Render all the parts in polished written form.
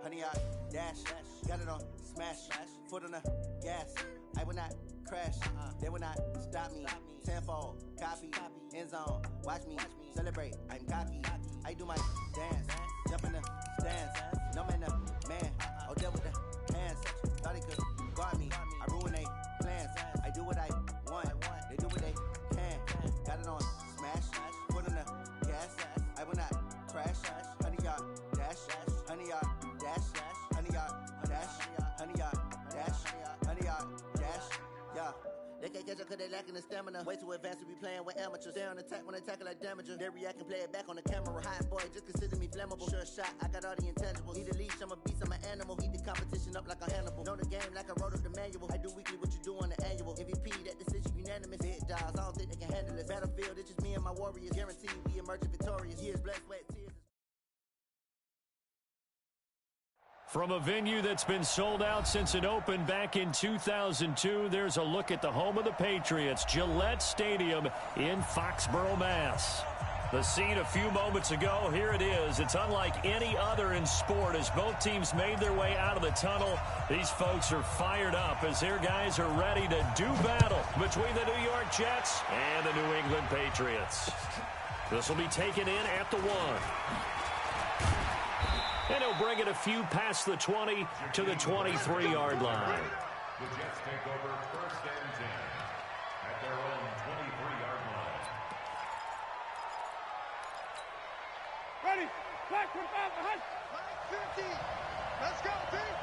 Honey, I dash, got it on smash, foot on the gas. I will not crash, they will not stop me. Tenfold, copy, end zone, watch me celebrate. I'm cocky, I do my dance, jump in the stands. No man, man, I'll deal with the hands. Thought he could guard me, I ruin they plans. I do what I want, they do what they can. Got it on smash, foot on the gas. I will not crash, honey, y'all dash, honey, y'all dash, honey, y'all dash, honey, y'all dash, honey, y'all dash, yeah. They can't catch up cause they lacking the stamina. Way too advanced to be playing with amateurs. They on attack when they tackle like damager. They react and play it back on the camera. Hot boy, just consider me flammable. Sure shot, I got all the intangibles. Need a leash, I'm a beast, I'm an animal. Eat the competition up like a Hannibal. Know the game like I wrote up the manual. I do weekly what you do on the annual. MVP, that decision unanimous. Big dogs, I don't think they can handle it. Battlefield, it's just me and my warriors. Guaranteed we emerge victorious. Years, blood, sweat, tears. From a venue that's been sold out since it opened back in 2002, there's a look at the home of the Patriots, Gillette Stadium in Foxborough, Mass. The scene a few moments ago, here it is. It's unlike any other in sport as both teams made their way out of the tunnel. These folks are fired up as their guys are ready to do battle between the New York Jets and the New England Patriots. This will be taken in at the 1. And he'll bring it a few past the 20 to the 23-yard line. The Jets take over 1st and 10 at their own 23-yard line. Ready, back from behind. 50. Let's go, team.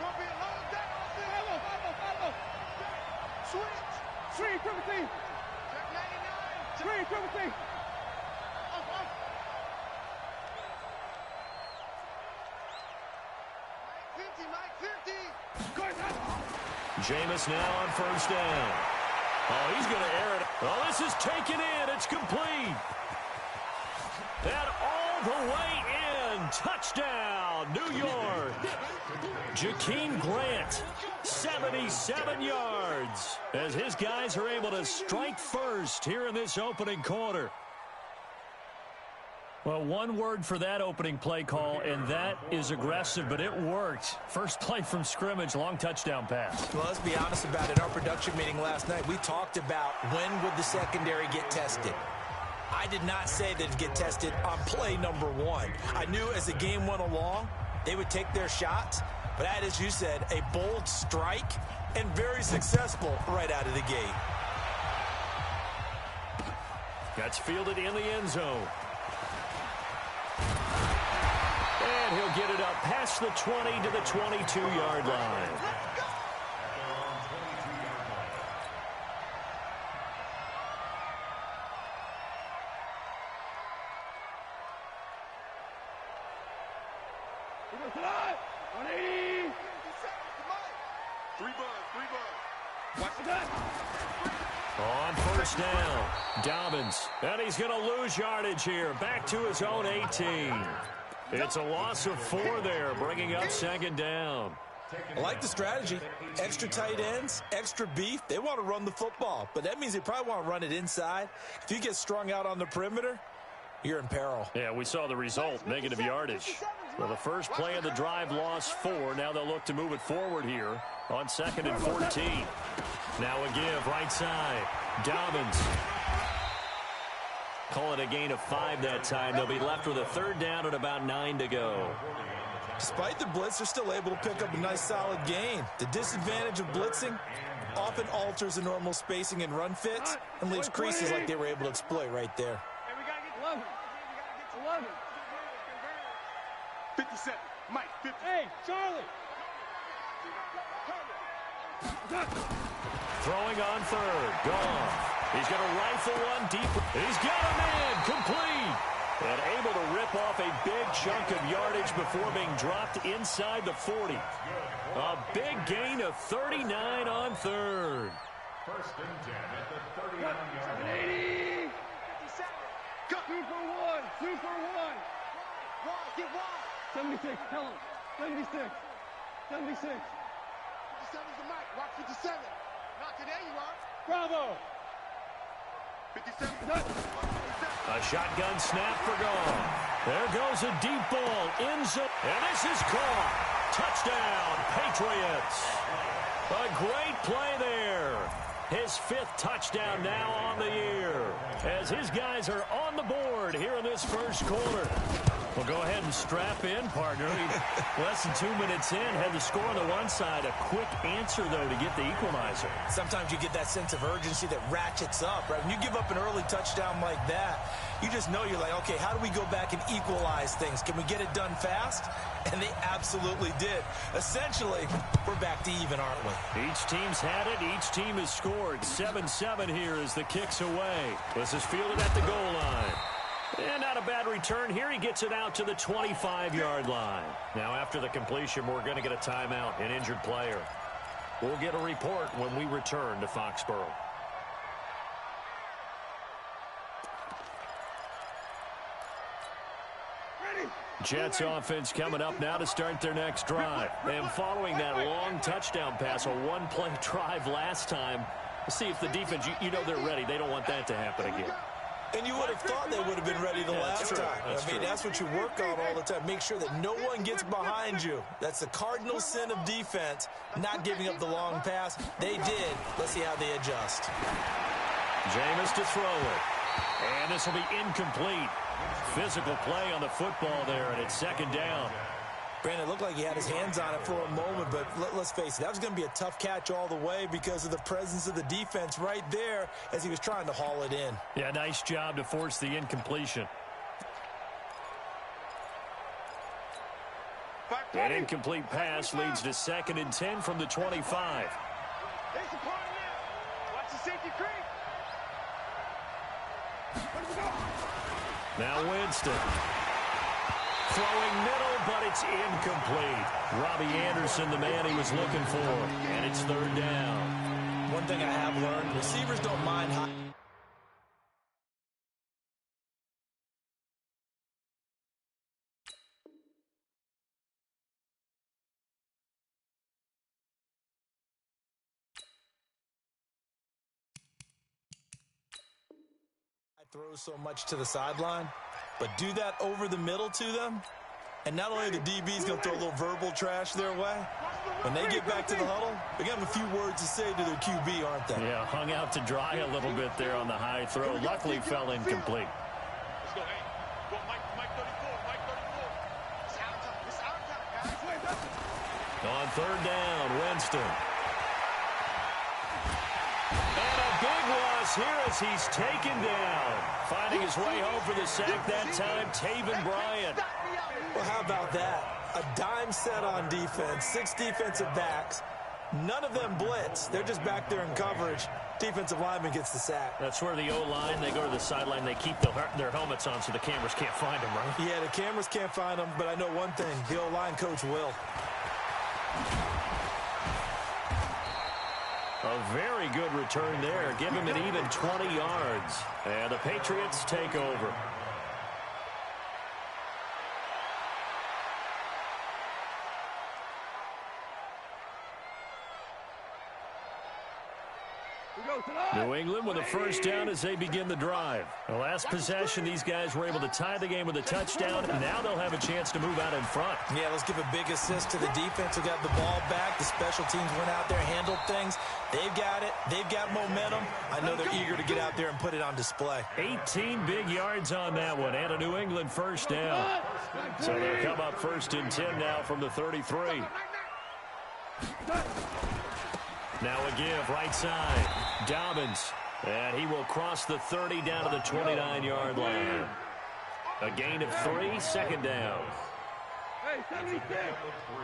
Gonna be a long day. Follow. Switch. Three, triple team. Check 99. Three, triple team. Jameis now on 1st down. Oh, he's going to air it. Oh, this is taken in. It's complete. And all the way in. Touchdown, New York. Jakeem Grant, 77 yards, as his guys are able to strike first here in this opening quarter. Well, one word for that opening play call, and that is aggressive, but it worked. First play from scrimmage, long touchdown pass. Well, let's be honest about it. Our production meeting last night, we talked about when would the secondary get tested. I did not say they'd get tested on play number 1. I knew as the game went along, they would take their shots, but that, as you said, a bold strike and very successful right out of the gate. That's fielded in the end zone. And he'll get it up past the 20 to the 22-yard line. On 1st down, Dobbins, and he's going to lose yardage here, back to his own 18. It's a loss of 4 there, bringing up 2nd down. I like the strategy. Extra tight ends, extra beef. They want to run the football, but that means they probably want to run it inside. If you get strung out on the perimeter, you're in peril. Yeah, we saw the result, negative yardage. Well, the first play of the drive lost 4. Now they'll look to move it forward here on 2nd and 14. Now a give right side. Dobbins. Call it a gain of 5 that time. They'll be left with a 3rd down and about 9 to go. Despite the blitz, they're still able to pick up a nice solid gain. The disadvantage of blitzing often alters the normal spacing and run fits and leaves creases like they were able to exploit right there. Hey, we got to get 11. 11. 57. Mike, 50. Hey, Charlie. Throwing on 3rd. Gone. He's going to rifle one deep. He's got him in. Complete. And able to rip off a big chunk of yardage before being dropped inside the 40. A big gain of 39 on 3rd. 1st and 10 at the 39-yard line. 80. 57. Go. 2 for 1. 2 for 1. Get one. 76. Tell him. 76. 76. 57's the mic. Rock 57. Not today, you are. Bravo. 57. A shotgun snap for gone. There goes a deep ball in zone. And this is caught. Touchdown, Patriots. A great play there. His 5th touchdown now on the year. As his guys are on the board here in this first quarter. Well, go ahead and strap in, partner. Less than 2 minutes in, had the score on the one side. A quick answer, though, to get the equalizer. Sometimes you get that sense of urgency that ratchets up, right? When you give up an early touchdown like that, you just know you're like, okay, how do we go back and equalize things? Can we get it done fast? And they absolutely did. Essentially, we're back to even, aren't we? Each team's had it. Each team has scored. 7-7 here as the kick's away. This is fielded at the goal line. And not a bad return here. He gets it out to the 25-yard line. Now, after the completion, we're going to get a timeout, an injured player. We'll get a report when we return to Foxborough. Jets offense coming up now to start their next drive. And following that long touchdown pass, a one-play drive last time, let's see if the defense, you know they're ready. They don't want that to happen again. And you would have thought they would have been ready the last time. That's what you work on all the time. Make sure that no one gets behind you. That's the cardinal sin of defense, not giving up the long pass. They did. Let's see how they adjust. Jameis to throw it. And this will be incomplete. Physical play on the football there, and it's second down. Brandon, it looked like he had his hands on it for a moment, but let's face it, that was going to be a tough catch all the way because of the presence of the defense right there as he was trying to haul it in. Yeah, nice job to force the incompletion. An incomplete pass leads to 2nd and 10 from the 25. There's the corner now. Watch the safety creep. Now Winston. Throwing middle, but it's incomplete. Robbie Anderson, the man he was looking for. And it's 3rd down. One thing I have learned, receivers don't mind high. Throw so much to the sideline, but do that over the middle to them, and not only the DB's going to throw a little verbal trash their way, when they get back to the huddle, they're going to have a few words to say to their QB, aren't they? Yeah, hung out to dry a little bit there on the high throw. Luckily fell incomplete. Let's go, hey. Go, Mike 34, Mike 34. It's our time. It's our time, guys. On 3rd down, Winston. And a big loss here as he's taken down. Finding his way home for the sack that time, Taven Bryant. Well, how about that? A dime set on defense, 6 defensive backs. None of them blitz. They're just back there in coverage. Defensive lineman gets the sack. That's where the O-line, they go to the sideline, they keep their helmets on so the cameras can't find them, right? Yeah, the cameras can't find them, but I know one thing. The O-line coach will. A very good return there. Give him an even 20 yards. And the Patriots take over. New England with a first down as they begin the drive. The last possession, these guys were able to tie the game with a touchdown. Now they'll have a chance to move out in front. Yeah, let's give a big assist to the defense who got the ball back. The special teams went out there, handled things. They've got it. They've got momentum. I know they're eager to get out there and put it on display. 18 big yards on that one and a New England first down. So they'll come up 1st and 10 now from the 33. Now a give, right side. Dobbins. And he will cross the 30 down to the 29-yard line. A gain of 3, 2nd down. Hey, 76!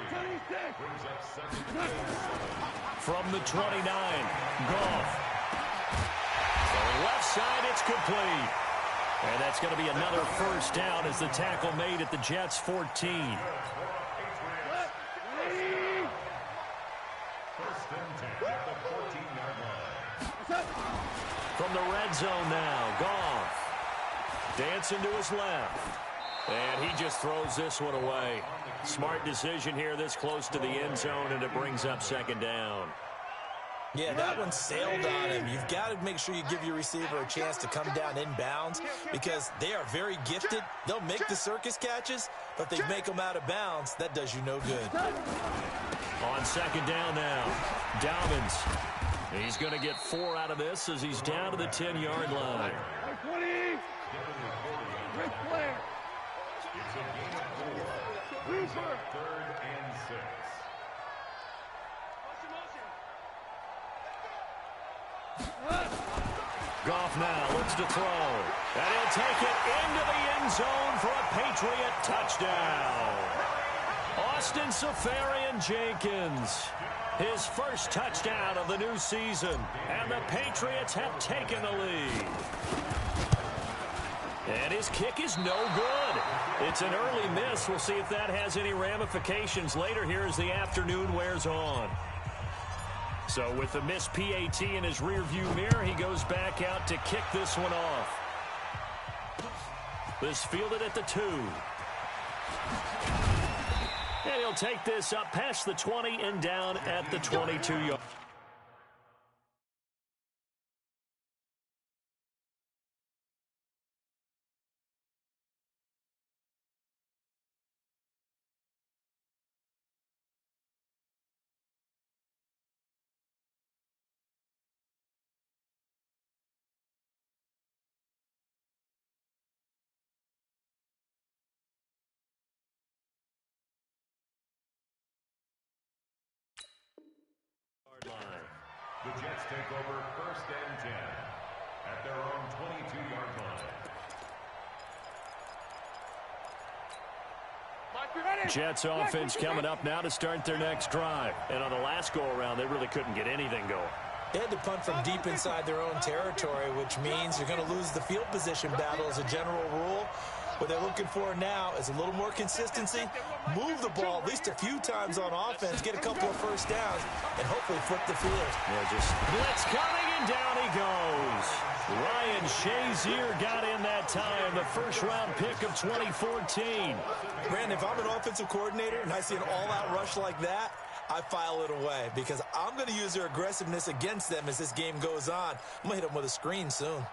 76! From the 29, Goff. So left side, it's complete. And that's going to be another first down as the tackle made at the Jets' 14. From the red zone now, Goff. Dancing to his left. And he just throws this one away. Smart decision here this close to the end zone, and it brings up second down. Yeah, that one sailed on him. You've got to make sure you give your receiver a chance to come down inbounds because they are very gifted. They'll make the circus catches, but if they make them out of bounds, that does you no good. On second down now, Dobbins. He's going to get 4 out of this as he's down to the 10-yard line. 20. Great player. It's a gain of 4. Brings up 3rd and 6. Goff now looks to throw. And he'll take it into the end zone for a Patriot touchdown. Austin Seferian-Jenkins, his first touchdown of the new season. And the Patriots have taken the lead. And his kick is no good. It's an early miss. We'll see if that has any ramifications later here as the afternoon wears on. So with the missed PAT in his rearview mirror, he goes back out to kick this one off. This fielded at the 2. And he'll take this up past the 20 and down at the 22-yard. The Jets take over 1st and 10 at their own 22-yard line. Jets offense coming up now to start their next drive. And on the last go-around, they really couldn't get anything going. They had to punt from deep inside their own territory, which means you're going to lose the field position battle as a general rule. What they're looking for now is a little more consistency, move the ball at least a few times on offense, get a couple of first downs, and hopefully flip the field. Yeah, just blitz coming, and down he goes. Ryan Shazier got in that time, the first-round pick of 2014. Brandon, if I'm an offensive coordinator and I see an all-out rush like that, I file it away because I'm going to use their aggressiveness against them as this game goes on. I'm going to hit them with a screen soon.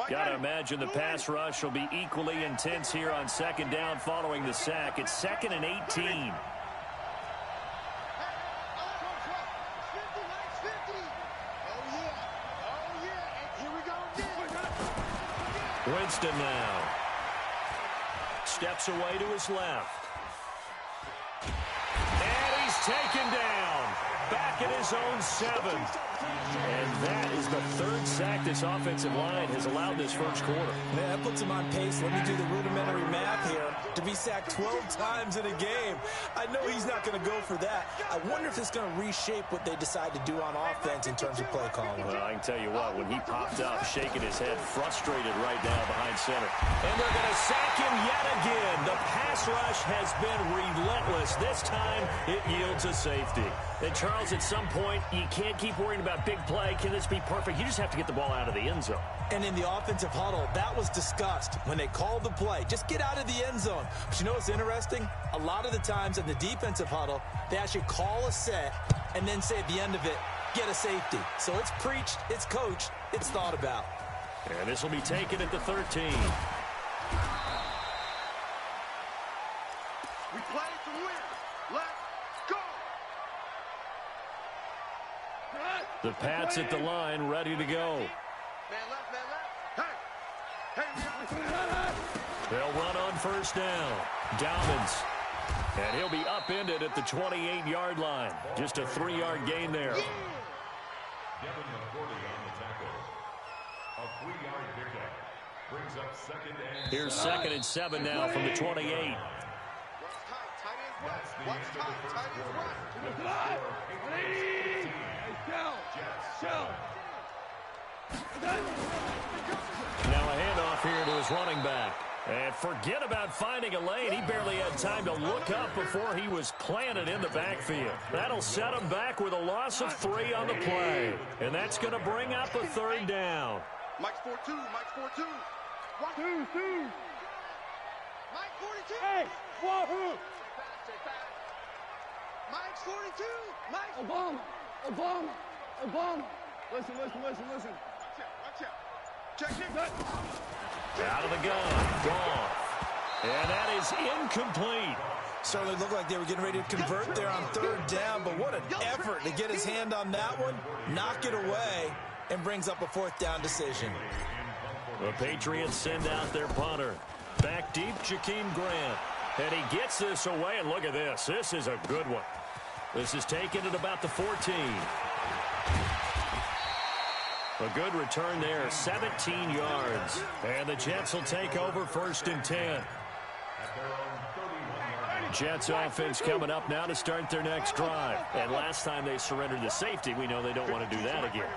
Got to imagine the pass rush will be equally intense here on second down following the sack. It's 2nd and 18. Winston now steps away to his left. And he's taken down back at his own 7. And that is the 3rd sack this offensive line has allowed this first quarter. Man, that puts him on pace. Let me do the rudimentary math here. To be sacked 12 times in a game. I know he's not going to go for that. I wonder if it's going to reshape what they decide to do on offense in terms of play calling. Well, I can tell you what, when he popped up, shaking his head, frustrated right now behind center. And they're going to sack him yet again. The pass rush has been relentless. This time, it yields a safety. And, Charles, at some point, you can't keep worrying about big play. Can this be perfect? You just have to get the ball out of the end zone. And in the offensive huddle, that was discussed when they called the play. Just get out of the end zone. But you know what's interesting? A lot of the times in the defensive huddle, they actually call a set and then say at the end of it, get a safety. So it's preached, it's coached, it's thought about. And this will be taken at the 13. We play to win. Let's go. The Pats at the line, ready to go. Man left, man left. Hey, They'll run on first down. Dobbins. And he'll be upended at the 28-yard line. Just a 3-yard gain there. Devin McCourty on the tackle. A 3-yard pickup. Brings up 2nd and 7. Here's 2nd and 7 now from the 28. That's the end of the first quarter. With the score, it was 15. Now a handoff here to his running back. And forget about finding a lane. He barely had time to look up before he was planted in the backfield. That'll set him back with a loss of 3 on the play. And that's going to bring up a 3rd down. Mike's 4-2. Mike's 4-2. 2. Mike. 42. Hey, Wahoo! Mike's 42. Mike. Obama. Listen. Watch out. Check it. Out of the gun. Gone. And that is incomplete. Certainly looked like they were getting ready to convert there on third down, but what an effort to get his hand on that one, knock it away, and brings up a fourth down decision. The Patriots send out their punter. Back deep, Jakeem Grant. And he gets this away, and look at this. This is a good one. This is taken at about the 14. A good return there, 17 yards. And the Jets will take over 1st and 10. Jets offense coming up now to start their next drive. And last time they surrendered the safety, we know they don't want to do that again.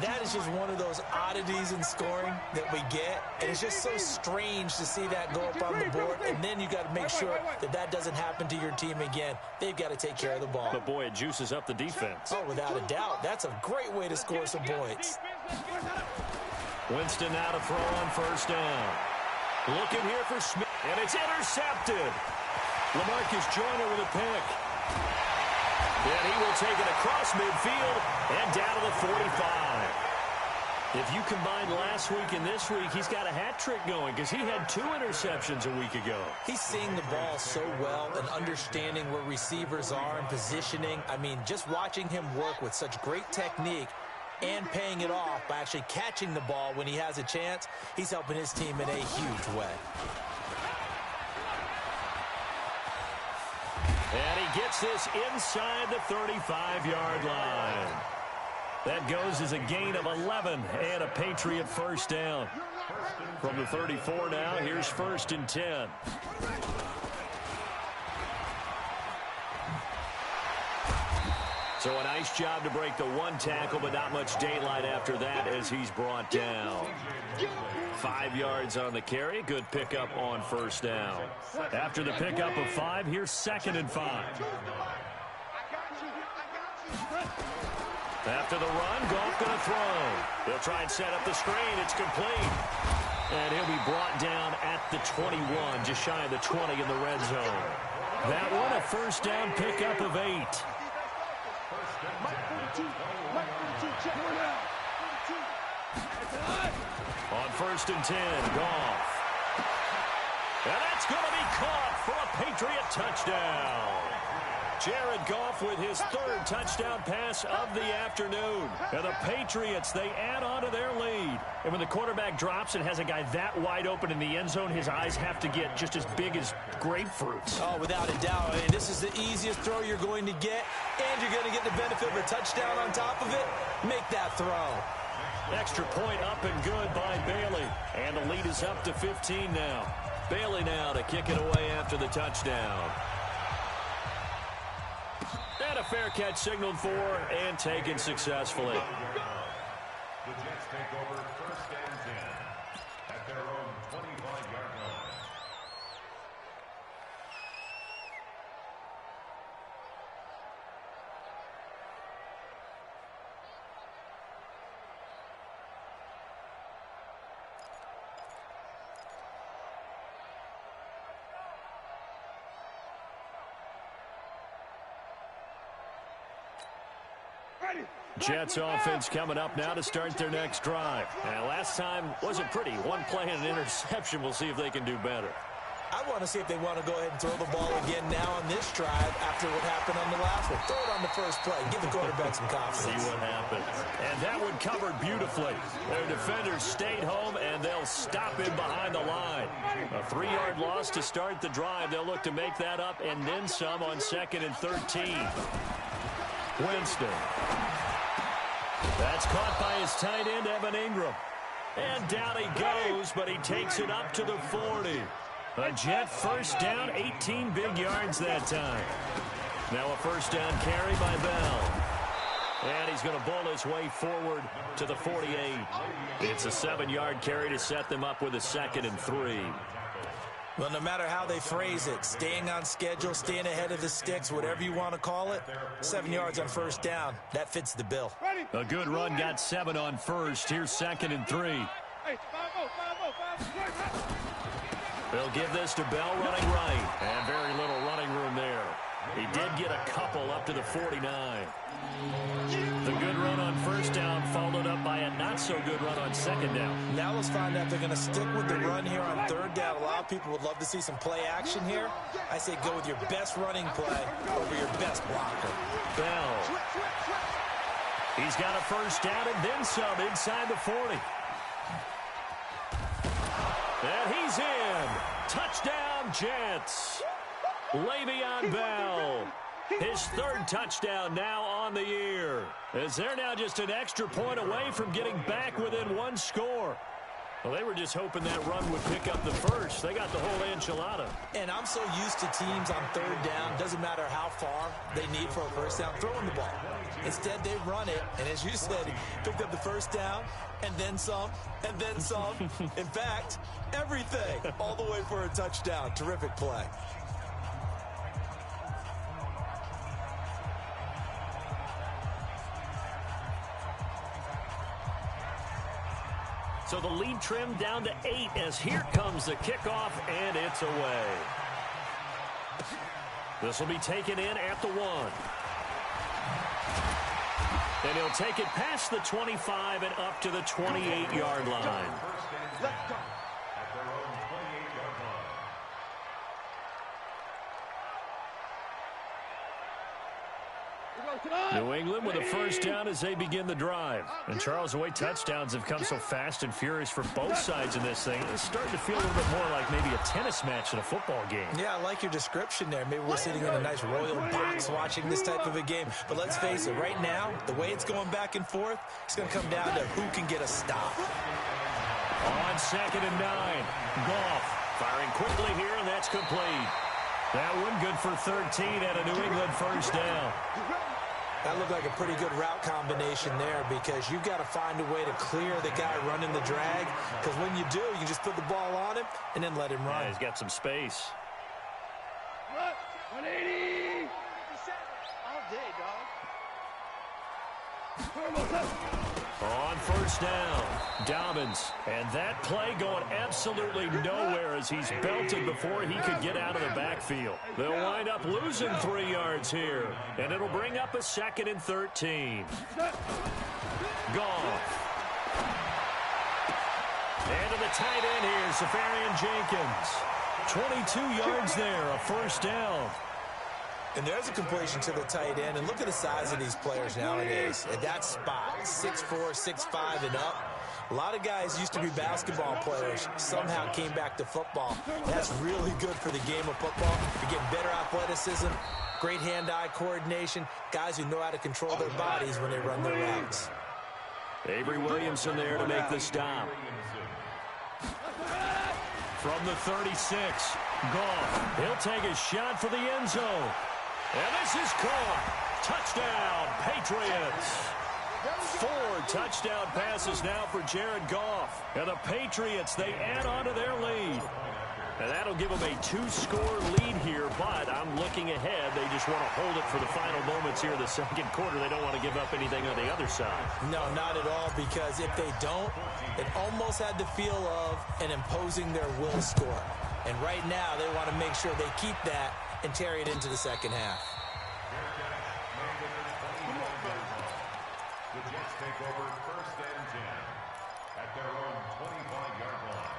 That is just one of those oddities in scoring that we get. And it's just so strange to see that go up on the board. And then you got to make sure that that doesn't happen to your team again. They've got to take care of the ball. But, boy, it juices up the defense. Oh, without a doubt. That's a great way to score some points. Winston now to throw on 1st down. Looking here for Smith. And it's intercepted. LaMarcus Joyner with a pick. And he will take it across midfield and down to the 45. If you combine last week and this week, he's got a hat trick going because he had 2 interceptions a week ago. He's seeing the ball so well and understanding where receivers are and positioning. I mean, just watching him work with such great technique and paying it off by actually catching the ball when he has a chance, he's helping his team in a huge way. And he gets this inside the 35-yard line. That goes as a gain of 11 and a Patriot 1st down. From the 34 now, here's 1st and 10. So a nice job to break the 1 tackle, but not much daylight after that as he's brought down. 5 yards on the carry. Good pickup on 1st down. After the pickup of 5, here's 2nd and 5. After the run, Goff going to throw. They'll try and set up the screen. It's complete. And he'll be brought down at the 21, just shy of the 20 in the red zone. That one, a 1st down pickup of 8. On 1st and 10, Goff. And that's going to be caught for a Patriot touchdown. Jared Goff with his 3rd touchdown pass of the afternoon. And the Patriots, they add on to their lead. And when the quarterback drops and has a guy that wide open in the end zone, his eyes have to get just as big as grapefruits. Oh, without a doubt. I mean, this is the easiest throw you're going to get, and you're going to get the benefit of a touchdown on top of it. Make that throw. Extra point up and good by Bailey. And the lead is up to 15 now. Bailey now to kick it away after the touchdown. And a fair catch signaled for and taken successfully. The Jets take over 1st and 10 at their own 25-yard line. Jets offense coming up now to start their next drive. And last time wasn't pretty. 1 play and an interception. We'll see if they can do better. I want to see if they want to go ahead and throw the ball again now on this drive after what happened on the last one. Throw it on the first play. Give the quarterback some confidence. See what happens. And that one covered beautifully. Their defenders stayed home, and they'll stop him behind the line. A 3-yard loss to start the drive. They'll look to make that up and then some on 2nd and 13. Winston. That's caught by his tight end, Evan Ingram. And down he goes, but he takes it up to the 40. A Jet 1st down, 18 big yards that time. Now a 1st down carry by Bell. And he's going to bull his way forward to the 48. It's a 7-yard carry to set them up with a 2nd and 3. Well, no matter how they phrase it, staying on schedule, staying ahead of the sticks, whatever you want to call it, 7 yards on 1st down, that fits the bill. A good run, got 7 on 1st. Here's 2nd and 3. They'll give this to Bell running right. And very little running room there. He did get a couple up to the 49. The good run on first down followed up by a not-so-good run on second down. Now let's find out if they're going to stick with the run here on third down. A lot of people would love to see some play action here. I say go with your best running play over your best blocker. Bell. He's got a first down and then some inside the 40. And he's in. Touchdown, Jets. Le'Veon Bell. His third touchdown now on the year. As they're now just an extra point away from getting back within one score. Well, they were just hoping that run would pick up the first. They got the whole enchilada. And I'm so used to teams on third down, doesn't matter how far they need for a first down, throwing the ball. Instead, they run it, and as you said, picked up the first down, and then some, and then some. In fact, everything, all the way for a touchdown. Terrific play. So the lead trimmed down to 8 as here comes the kickoff, and it's away. This will be taken in at the 1. And he'll take it past the 25 and up to the 28-yard line. Let's go. At their own 28-yard line. New England with a first down as they begin the drive. And Charles, the way touchdowns have come so fast and furious for both sides in this thing, it's starting to feel a little bit more like maybe a tennis match in a football game. Yeah, I like your description there. Maybe we're sitting in a nice royal box watching this type of a game. But let's face it, right now, the way it's going back and forth, it's going to come down to who can get a stop. On 2nd and 9, Goff firing quickly here, and that's complete. That one good for 13 at a New England first down. That looked like a pretty good route combination there because you've got to find a way to clear the guy running the drag, because when you do, you just put the ball on him and then let him run. Yeah, he's got some space. 180. All day, dog. On first down, Dobbins. And that play going absolutely nowhere as he's belted before he could get out of the backfield. They'll wind up losing 3 yards here. And it'll bring up a 2nd and 13. Goff. And to the tight end here, Safarian Jenkins. 22 yards there, a first down. And there's a completion to the tight end. And look at the size of these players nowadays. At that spot, 6'4", 6'5", and up. A lot of guys used to be basketball players, somehow came back to football. That's really good for the game of football. You're getting better athleticism, great hand-eye coordination, guys who know how to control their bodies when they run their routes. Avery Williamson there to make the stop. From the 36, Goff. He'll take a shot for the end zone. And this is caught. Touchdown, Patriots. 4 touchdown passes now for Jared Goff. And the Patriots, they add on to their lead. And that'll give them a 2-score lead here, but I'm looking ahead. They just want to hold it for the final moments here in the second quarter. They don't want to give up anything on the other side. No, not at all, because if they don't, it almost had the feel of an imposing their will score. And right now, they want to make sure they keep that and carry it into the second half. The Jets take over 1st and 10 at their own 25-yard line.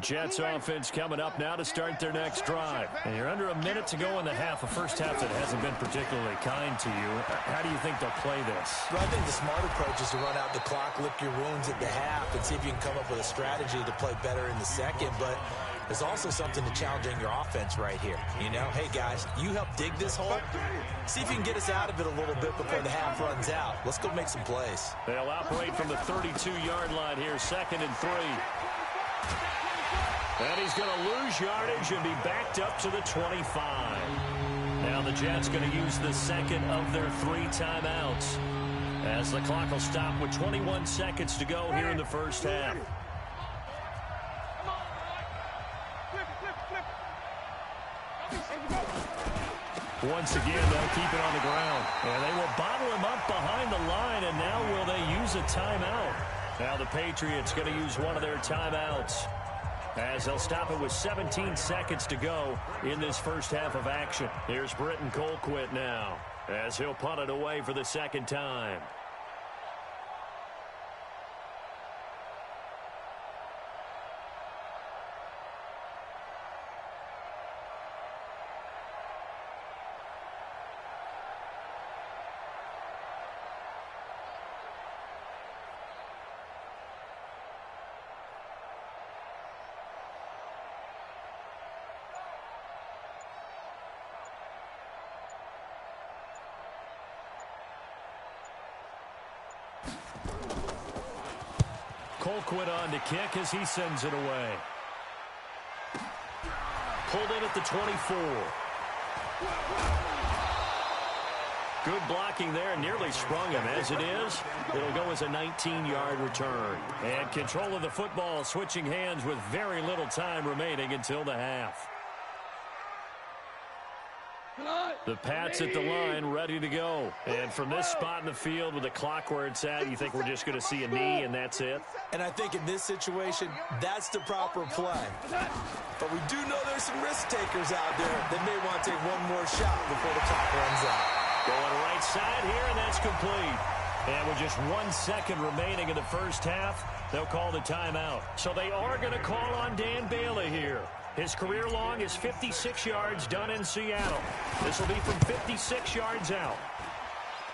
Jets offense coming up now to start their next drive. And you're under a minute to go in the half, a first half that hasn't been particularly kind to you. How do you think they'll play this? Well, I think the smart approach is to run out the clock, lick your wounds at the half, and see if you can come up with a strategy to play better in the second. But there's also something to challenging your offense right here. You know, hey, guys, you help dig this hole. See if you can get us out of it a little bit before the half runs out. Let's go make some plays. They'll operate from the 32-yard line here, 2nd and 3. And he's going to lose yardage and be backed up to the 25. Now the Jets going to use the second of their 3 timeouts as the clock will stop with 21 seconds to go here in the first half. Once again, they'll keep it on the ground. And they will bottle him up behind the line, and now will they use a timeout? Now the Patriots going to use one of their timeouts, as they'll stop it with 17 seconds to go in this first half of action. Here's Britton Colquitt now, as he'll punt it away for the second time. Colquitt on to kick as he sends it away. Pulled in at the 24. Good blocking there, nearly sprung him. As it is, it'll go as a 19-yard return. And control of the football, switching hands with very little time remaining until the half. The Pats at the line, ready to go. And from this spot in the field with the clock where it's at, you think we're just going to see a knee and that's it? And I think in this situation, that's the proper play. But we do know there's some risk takers out there that may want to take one more shot before the clock runs out. Going right side here, and that's complete. And with just 1 second remaining in the first half, they'll call the timeout. So they are going to call on Dan Bailey here. His career long is 56 yards done in Seattle. This will be from 56 yards out.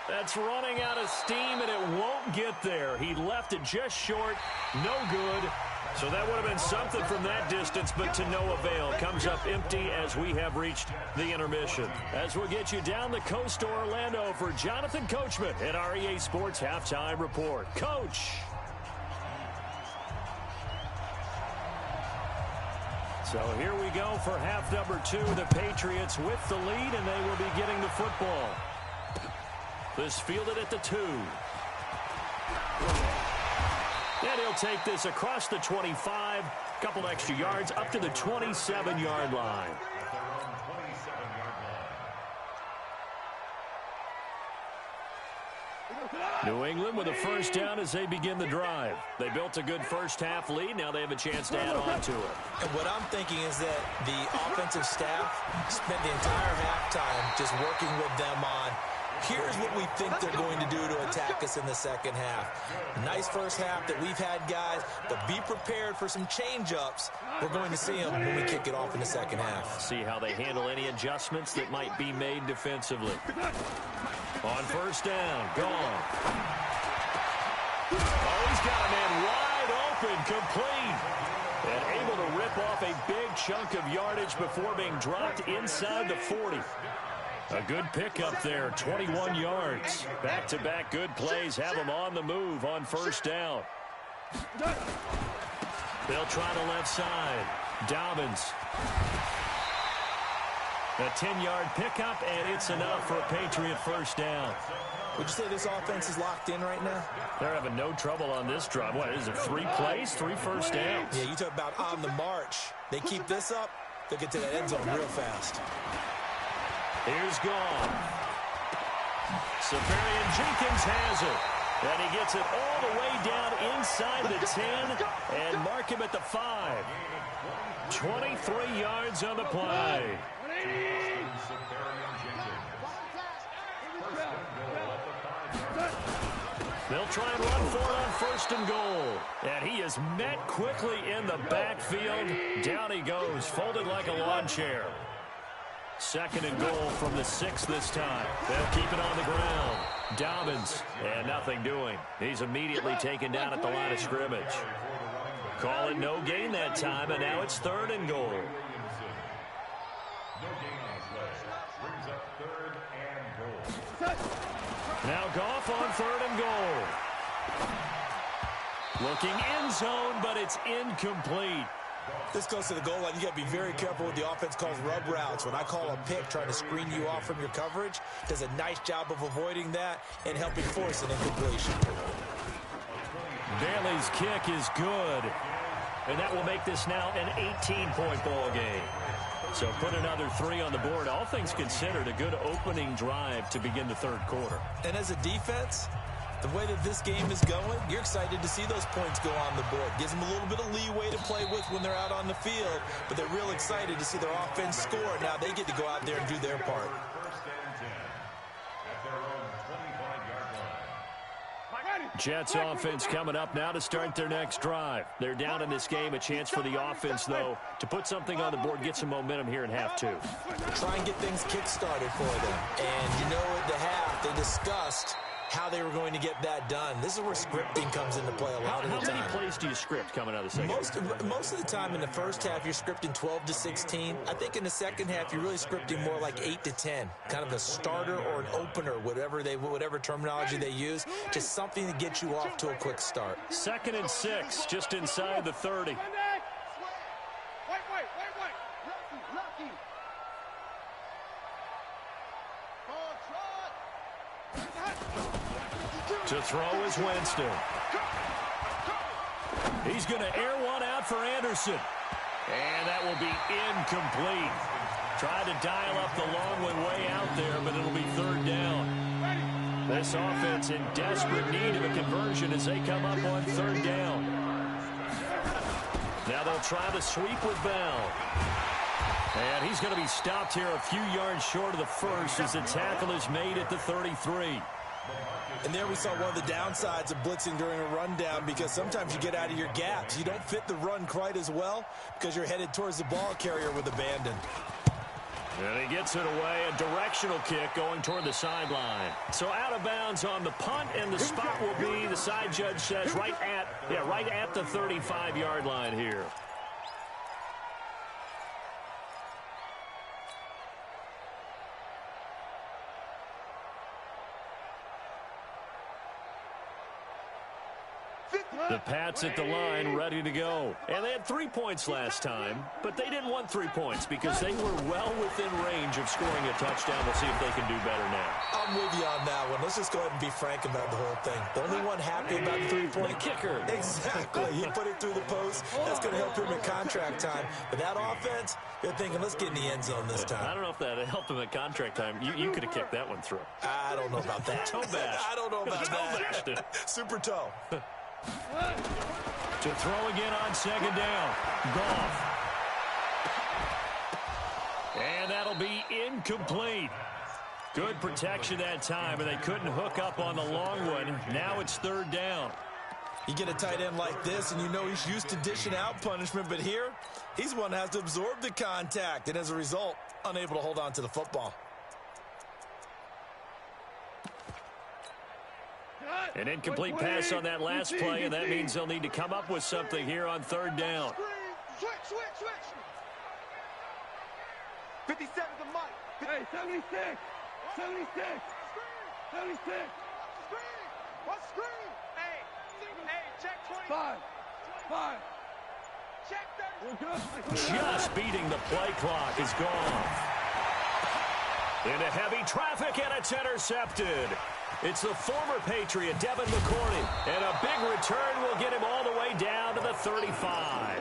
That's running out of steam, and it won't get there. He left it just short. No good. So that would have been something from that distance, but to no avail. Comes up empty as we have reached the intermission. As we'll get you down the coast to Orlando for Jonathan Coachman at our EA Sports Halftime Report. Coach. So here we go for half number 2. The Patriots with the lead, and they will be getting the football. This fielded at the 2. And he'll take this across the 25. Couple extra yards up to the 27-yard line. New England with a first down as they begin the drive. They built a good first half lead. Now they have a chance to add on to it. And what I'm thinking is that the offensive staff spent the entire halftime just working with them on, here's what we think they're going to do to attack us in the second half. Nice first half that we've had, guys, but be prepared for some change-ups. We're going to see them when we kick it off in the second half. See how they handle any adjustments that might be made defensively. On first down, gone. Oh, he's got a man wide open, complete. And able to rip off a big chunk of yardage before being dropped inside the 40. A good pickup there, 21 yards. Back-to-back good plays have them on the move on first down. They'll try the left side. Dobbins. A 10-yard pickup, and it's enough for a Patriot first down. Would you say this offense is locked in right now? They're having no trouble on this drive. What is it, 3 plays, 3 first downs? Yeah, you talk about on the march. They keep this up, they'll get to that end zone real fast. Here's gone. Safarian Jenkins has it. And he gets it all the way down inside the 10 and mark him at the 5. 23 yards on the play. They'll try and run for it on first and goal. And he is met quickly in the backfield. Down he goes, folded like a lawn chair. Second and goal from the 6 this time. They'll keep it on the ground. Dobbins, and nothing doing. He's immediately taken down at the line of scrimmage. Call it no gain that time, and now it's third and goal. Now Goff on third and goal. Looking end zone, but it's incomplete. This goes to the goal line. You got to be very careful with the offense calls rub routes. When I call a pick trying to screen you off from your coverage, does a nice job of avoiding that and helping force an incompletion. Bailey's kick is good. And that will make this now an 18-point ball game. So put another 3 on the board. All things considered, a good opening drive to begin the third quarter. And as a defense, the way that this game is going, you're excited to see those points go on the board. Gives them a little bit of leeway to play with when they're out on the field, but they're real excited to see their offense score. Now they get to go out there and do their part. First and 10 at their own 25-yard line. Jets offense coming up now to start their next drive. They're down in this game. A chance for the offense, though, to put something on the board, get some momentum here in half two. Try and get things kick-started for them. And you know, at the half, they discussed how they were going to get that done. This is where scripting comes into play a lot of the time. How many plays do you script coming out of the second? Most of the time in the first half, you're scripting 12 to 16. I think in the second half, you're really scripting more like 8 to 10. Kind of a starter or an opener, whatever terminology they use. Just something to get you off to a quick start. 2nd and 6, just inside the 30. Wait. Lucky. To throw is Winston. He's going to air one out for Anderson. And that will be incomplete. Tried to dial up the long way out there, but it'll be 3rd down. This offense in desperate need of a conversion as they come up on 3rd down. Now they'll try the sweep with Bell. And he's going to be stopped here a few yards short of the first as the tackle is made at the 33. And there we saw one of the downsides of blitzing during a rundown, because sometimes you get out of your gaps. You don't fit the run quite as well because you're headed towards the ball carrier with abandon. And he gets it away, a directional kick going toward the sideline. So out of bounds on the punt, and the spot will be, the side judge says, right at the 35-yard line here. The Pats at the line, ready to go. And they had 3 points last time, but they didn't want 3 points because they were well within range of scoring a touchdown. We'll see if they can do better now. I'm with you on that one. Let's just go ahead and be frank about the whole thing. The only one happy about the 3-point kicker. Exactly. He put it through the post. That's going to help him in contract time. But that offense, they're thinking, let's get in the end zone this time. I don't know if that helped him at contract time. You could have kicked that one through. I don't know about that. Toe bash. I don't know about that. Super toe. To throw again on 2nd down. Goff. And that'll be incomplete. Good protection that time, and they couldn't hook up on the long one. Now it's 3rd down. You get a tight end like this, and you know he's used to dishing out punishment, but here, he's one that has to absorb the contact, and as a result, unable to hold on to the football. An incomplete pass on that last play, and that means they'll need to come up with something here on 3rd down. Switch. 57 to Mike. Hey, 76. What screen? Hey, check 20. 5. Check 30. Just beating the play clock is gone. Into heavy traffic, and it's intercepted. It's the former Patriot, Devin McCourty, and a big return will get him all the way down to the 35.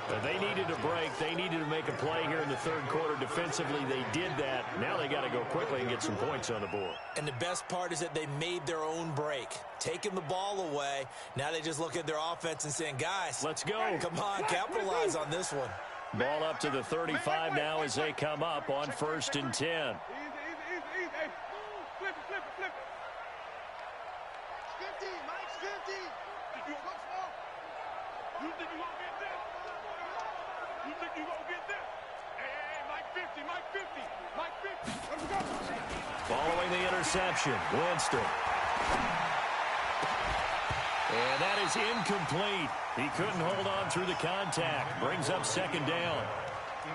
But they needed a break. They needed to make a play here in the 3rd quarter. Defensively, they did that. Now they got to go quickly and get some points on the board. And the best part is that they made their own break, taking the ball away. Now they just look at their offense and saying, guys, let's go. Come on, capitalize on this one. Ball up to the 35 now as they come up on 1st and 10. Easy. Flip it. 50, Mike's 50. You think you gonna get this? You think you gonna get this? Hey, Mike 50. Let's go. Following the interception, Winston. And that is incomplete. He couldn't hold on through the contact. Brings up 2nd down.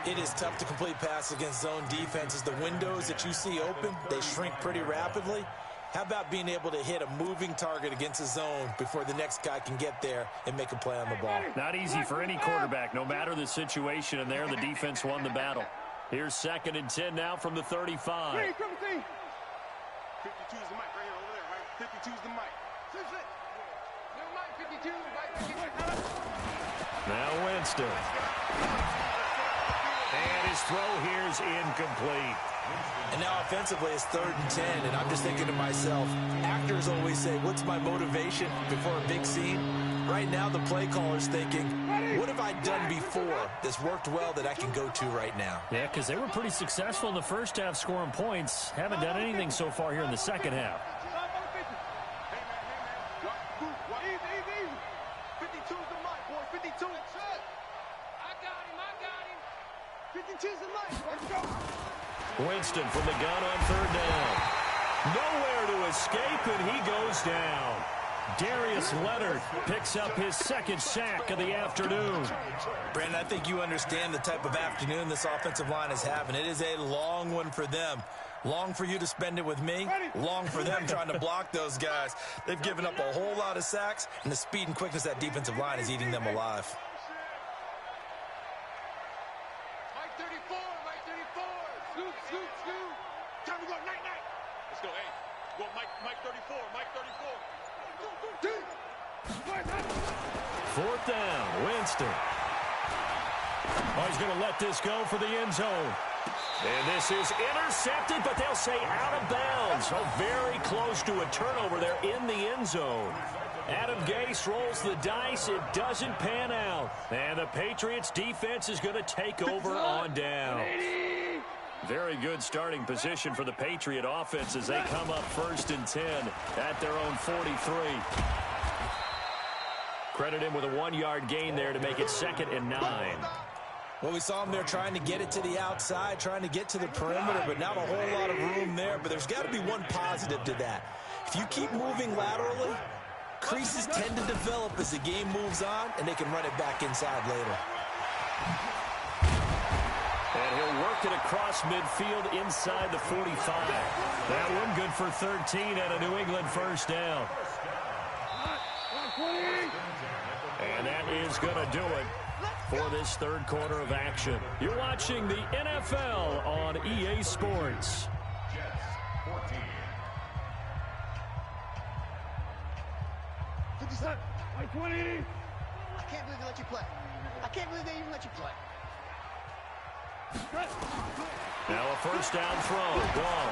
It is tough to complete passes against zone defenses. The windows that you see open, they shrink pretty rapidly. How about being able to hit a moving target against a zone before the next guy can get there and make a play on the ball? Not easy for any quarterback, no matter the situation, and there the defense won the battle. Here's 2nd and 10 now from the 35. 52's the mic right here over there, right? 52's the mic. Never mind, 52. Now Winston. And his His throw here's incomplete. And now offensively it's 3rd and 10, and I'm just thinking to myself, actors always say, what's my motivation before a big scene? Right now the play caller's thinking, what have I done before that's worked well that I can go to right now? Yeah, because they were pretty successful in the first half scoring points. Haven't done anything so far here in the second half. Winston from the gun on 3rd down. Nowhere to escape, and he goes down. Darius Leonard picks up his 2nd sack of the afternoon. Brandon, I think you understand the type of afternoon this offensive line is having. It is a long one for them. Long for you to spend it with me. Long for them trying to block those guys. They've given up a whole lot of sacks, and the speed and quickness of that defensive line is eating them alive. Let's go, hey. Go, Mike 34, Mike 34. 4th down, Winston. Oh, he's going to let this go for the end zone. And this is intercepted, but they'll say out of bounds. Oh, very close to a turnover there in the end zone. Adam Gase rolls the dice. It doesn't pan out. And the Patriots defense is going to take over on down. Very good starting position for the Patriot offense as they come up 1st and 10 at their own 43. Credit him with a 1-yard gain there to make it 2nd and 9. Well, we saw him there trying to get it to the outside, trying to get to the perimeter, but not a whole lot of room there. But there's got to be one positive to that. If you keep moving laterally, creases tend to develop as the game moves on, and they can run it back inside later. And he'll work it across midfield inside the 45. That one good for 13 and a New England 1st down. And that is going to do it for this 3rd quarter of action. You're watching the NFL on EA Sports. Jets 14. 57, 20. I can't believe they let you play. I can't believe they even let you play. Now a 1st down throw. Ball.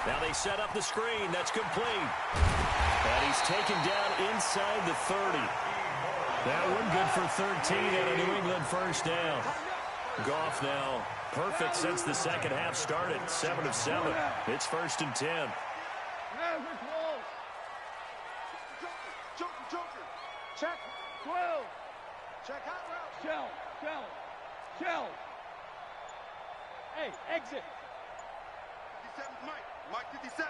Now they set up the screen. That's complete. And he's taken down inside the 30. That one good for 13 and a New England 1st down. Goff now perfect since the second half started. 7 of 7. It's 1st and 10. Joker. Check. 12. Check out route. Shell. Hey, exit. 57 Mike 57.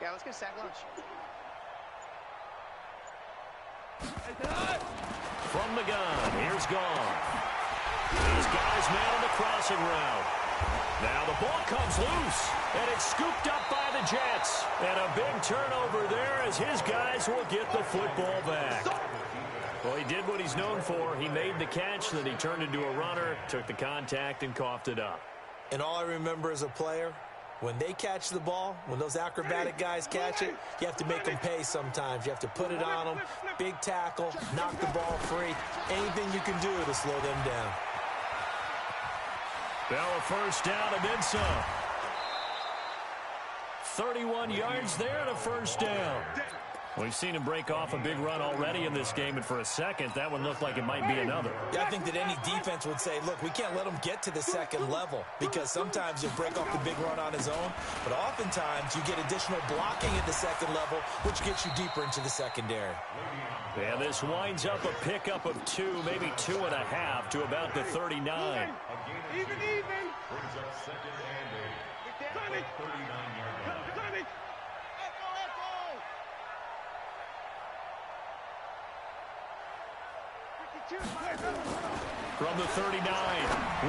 Yeah, let's get a sack lunch. From the gun, here's Goff. He's got his man on the crossing route. Now the ball comes loose, and it's scooped up by the Jets. And a big turnover there as his guys will get the football back. Well, he did what he's known for. He made the catch, then he turned into a runner, took the contact, and coughed it up. And all I remember as a player, when they catch the ball, when those acrobatic guys catch it, you have to make them pay sometimes. You have to put it on them, big tackle, knock the ball free. Anything you can do to slow them down. Now a 1st down and then some. 31 yards there and a 1st down. We've seen him break off a big run already in this game, and for a second, that one looked like it might be another. Yeah, I think that any defense would say, look, we can't let him get to the 2nd level, because sometimes he'll break off the big run on his own, but oftentimes you get additional blocking at the 2nd level, which gets you deeper into the secondary. And this winds up a pickup of 2, maybe 2.5 to about the 39. Even. Brings up 2nd and 8. 39-yard line. From the 39,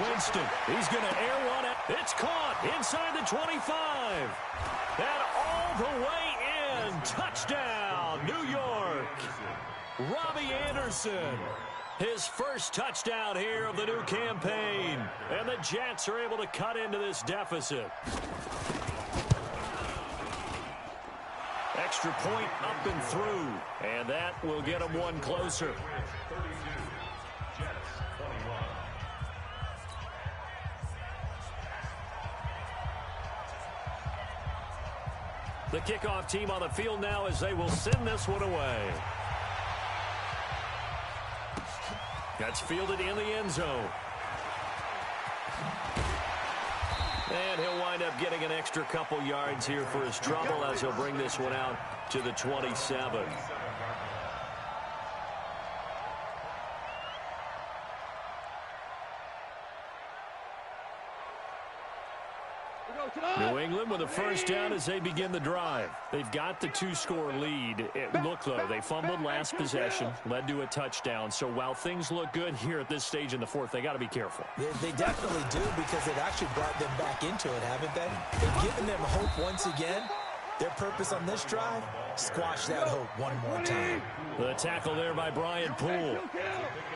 Winston, he's going to air one. It's caught inside the 25. And all the way in. Touchdown, New York. Robbie Anderson, his first touchdown here of the new campaign. And the Jets are able to cut into this deficit. Extra point up and through. And that will get them one closer. The kickoff team on the field now as they will send this one away. That's fielded in the end zone. And he'll wind up getting an extra couple yards here for his trouble as he'll bring this one out to the 27. New England with a first down as they begin the drive. They've got the 2-score lead. Look, though, they fumbled last possession, led to a touchdown. So while things look good here at this stage in the fourth, they got to be careful. They definitely do, because they've actually brought them back into it, haven't they? They've given them hope once again. Their purpose on this drive, squash that hope one more time. The tackle there by Brian Poole.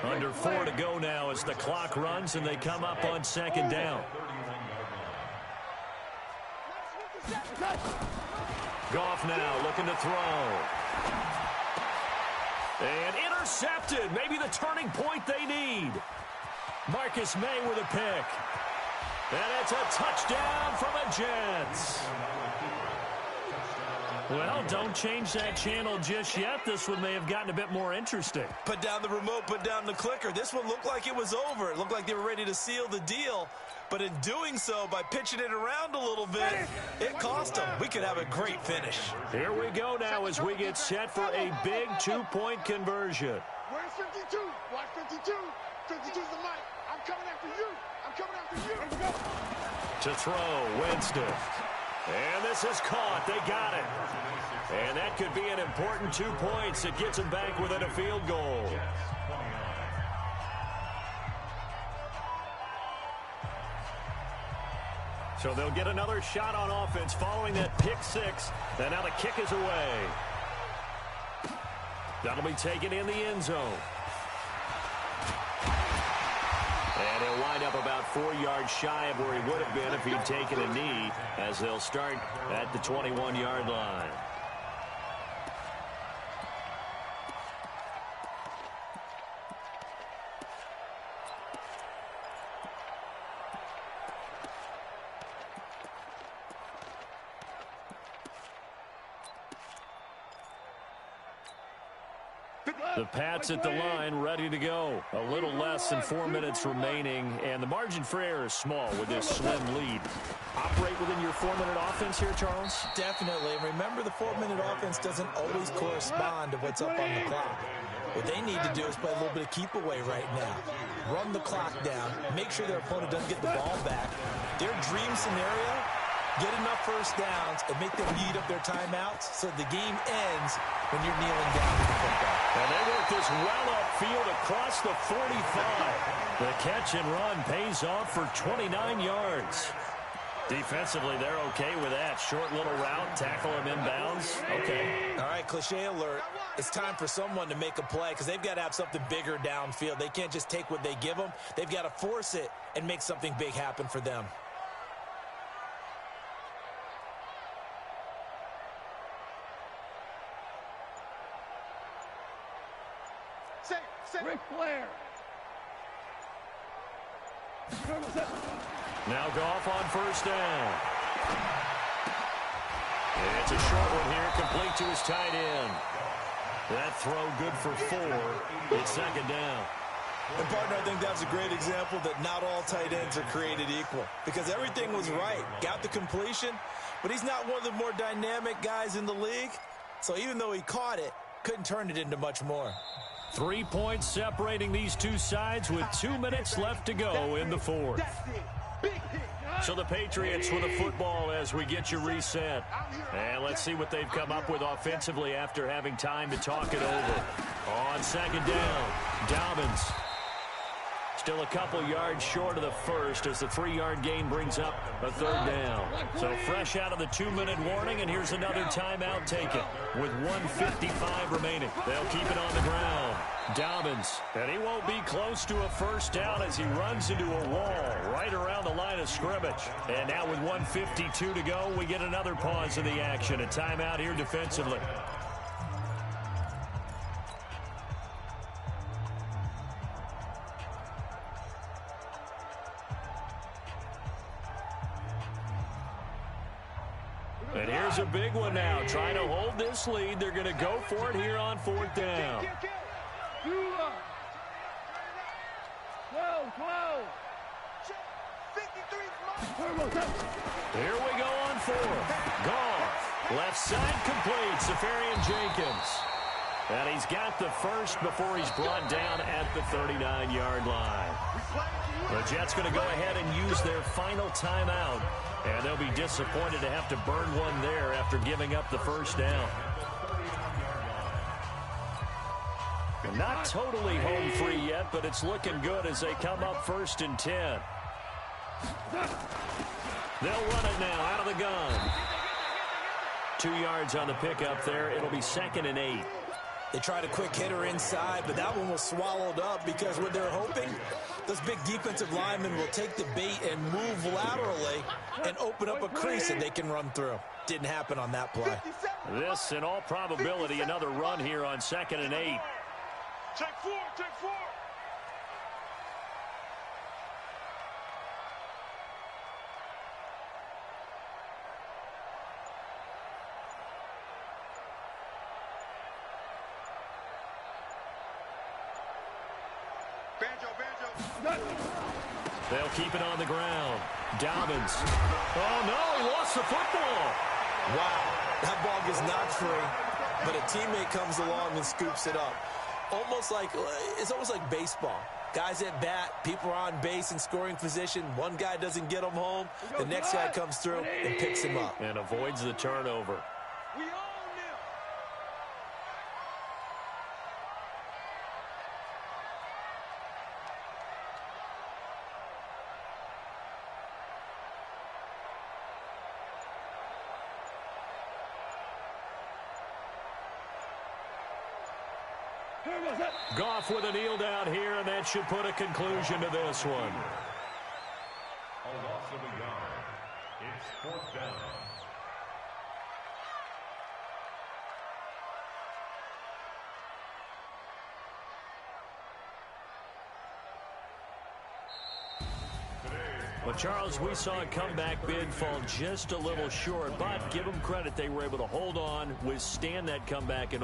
Under 4 to go now as the clock runs and they come up on second down. Goff now looking to throw. And intercepted. Maybe the turning point they need. Marcus May with a pick. And it's a touchdown for the Jets. Well, don't change that channel just yet. This one may have gotten a bit more interesting. Put down the remote, put down the clicker. This one looked like it was over. It looked like they were ready to seal the deal. But in doing so, by pitching it around a little bit, it cost them. We could have a great finish. Here we go now as we get set for a big 2-point conversion. Where's 52? Watch 52. 52's the mic. I'm coming after you. I'm coming after you. Let's go. To throw, Winston. And this is caught. They got it. And that could be an important 2 points. It gets them back within a field goal. So they'll get another shot on offense following that pick six. And now the kick is away. That'll be taken in the end zone. And he'll wind up about 4 yards shy of where he would have been if he'd taken a knee, as they'll start at the 21-yard line. The Pats at the line, ready to go. A little less than 4 minutes remaining, and the margin for error is small with this slim lead. Operate within your 4-minute offense here, Charles? Definitely. Remember, the 4-minute offense doesn't always correspond to what's up on the clock. What they need to do is play a little bit of keep away right now. Run the clock down. Make sure their opponent doesn't get the ball back. Their dream scenario, get enough first downs and make them eat up their timeouts so the game ends when you're kneeling down with the football. And they work this well upfield across the 45. The catch and run pays off for 29 yards. Defensively, they're okay with that. Short little route, tackle him inbounds. Okay. All right, cliche alert. It's time for someone to make a play because they've got to have something bigger downfield. They can't just take what they give them. They've got to force it and make something big happen for them. Ric Flair. Now Goff on first down. It's a short one here, complete to his tight end. That throw good for 4. It's second down. And, partner, I think that's a great example that not all tight ends are created equal because everything was right. Got the completion, but he's not one of the more dynamic guys in the league. So even though he caught it, couldn't turn it into much more. 3 points separating these two sides with 2 minutes left to go in the fourth. So the Patriots with a football as we get you reset. And let's see what they've come up with offensively after having time to talk it over. On second down, Dobbins. Still a couple yards short of the first as the 3-yard gain brings up a third down. So fresh out of the 2-minute warning, and here's another timeout taken with 1:55 remaining. They'll keep it on the ground. Dobbins, and he won't be close to a first down as he runs into a wall right around the line of scrimmage. And now with 1:52 to go, we get another pause in the action. A timeout here defensively. And here's a big one now. Trying to hold this lead. They're going to go for it here on 4th down. Here we go on 4th. Goff. Left side complete. Safarian Jenkins. And he's got the first before he's brought down at the 39-yard line. The Jets going to go ahead and use their final timeout. And they'll be disappointed to have to burn one there after giving up the first down. Not totally home free yet, but it's looking good as they come up 1st and 10. They'll run it now out of the gun. 2 yards on the pickup there. It'll be 2nd and 8. They tried a quick hitter inside, but that one was swallowed up because what they're hoping, those big defensive linemen will take the bait and move laterally and open up a crease that they can run through. Didn't happen on that play. This, in all probability, another run here on 2nd and 8. Take 4, take 4. They'll keep it on the ground. Dobbins. Oh, no, he lost the football. Wow, that ball gets knocked free, but a teammate comes along and scoops it up. It's almost like baseball. Guys at bat, people are on base in scoring position. One guy doesn't get him home. The next guy comes through and picks him up. And avoids the turnover. We own them. Goff with a kneel down here, and that should put a conclusion to this one. A loss of a yard. It's 4th down. But, Charles, we saw a comeback bid fall just a little short, but give them credit. They were able to hold on, withstand that comeback, and